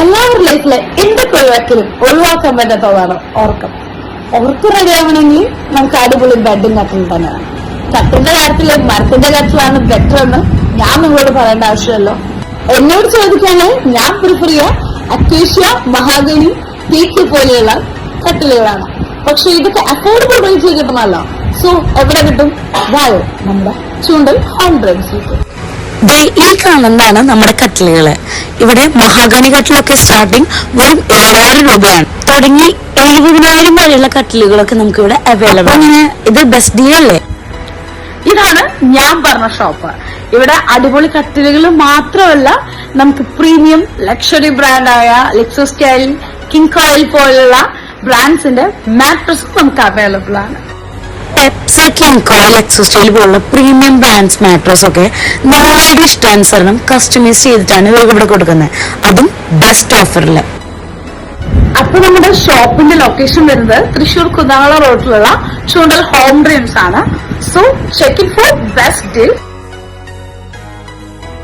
എല്ലാവരുടെ ലൈഫിലെ എന്തൊക്കെ ഒഴിവാക്കാൻ പറ്റാത്തതാണ് ഉറക്കം. ഉറക്കം റെഡിയാവണമെങ്കിൽ നമുക്ക് അടിപൊളി ബെഡും കട്ടിലും തന്നെയാണ്. കട്ടിന്റെ കാര്യത്തില് മരത്തിന്റെ കാര്യത്തിലാണ് ബെറ്റർ എന്ന് ഞാൻ നിങ്ങളോട് പറയേണ്ട ആവശ്യമല്ലോ. എന്നോട് ചോദിക്കുകയാണെങ്കിൽ ഞാൻ പ്രിഫർ ചെയ്യുക അക്വേഷ്യ, മഹാഗണി, ടീക്ക് പോലെയുള്ള കട്ടിലുകളാണ്. പക്ഷെ ഇതൊക്കെ അഫോർഡബിൾ റേഞ്ചിൽ കിട്ടണമല്ലോ. സോ എവിടെ കിട്ടും? വായോ നമ്മുടെ ചൂണ്ടൽ ഹോം ഡ്രൈവ്സിൽ. ഈ കാണുന്നതാണ് നമ്മുടെ കട്ടിലുകള്. ഇവിടെ മഹാഗണി കട്ടിലൊക്കെ സ്റ്റാർട്ടിങ് വെറും 7000 രൂപയാണ്. തുടങ്ങി 70,000 വരെയുള്ള കട്ടിലുകളൊക്കെ നമുക്ക് ഇവിടെ അവൈലബിൾ. അങ്ങനെ ഇത് ബെസ്റ്റ് ഡീൽ അല്ലേ? ഇതാണ് ഞാൻ പറഞ്ഞ ഷോപ്പ്. ഇവിടെ അടിപൊളി കട്ടിലുകൾ മാത്രമല്ല, നമുക്ക് പ്രീമിയം ലക്ഷറി ബ്രാൻഡായ ലെക്സോസ്റ്റൈൽ, കിങ് കോയിൽ പോലുള്ള ബ്രാൻഡ്സിന്റെ മാട്രസും നമുക്ക് അവൈലബിൾ ആണ്. പെപ്സ, കിങ് കോയിൽ, ലെക്സോസ്റ്റൈൽ പോലുള്ള പ്രീമിയം ബ്രാൻഡ്സ് മാട്രസ് ഒക്കെ നിങ്ങളുടെ ഇഷ്ടാനുസരണം കസ്റ്റമൈസ് ചെയ്തിട്ടാണ് ഇവർക്ക് ഇവിടെ കൊടുക്കുന്നത്, അതും ബെസ്റ്റ് ഓഫറിൽ. അപ്പൊ നമ്മുടെ ഷോപ്പിന്റെ ലൊക്കേഷൻ വരുന്നത് തൃശൂർ കുന്നംകുളം റോഡിലുള്ള ചൂണ്ടൽ ഹോം ഡ്രീംസ് ആണ്. So check it for best deal.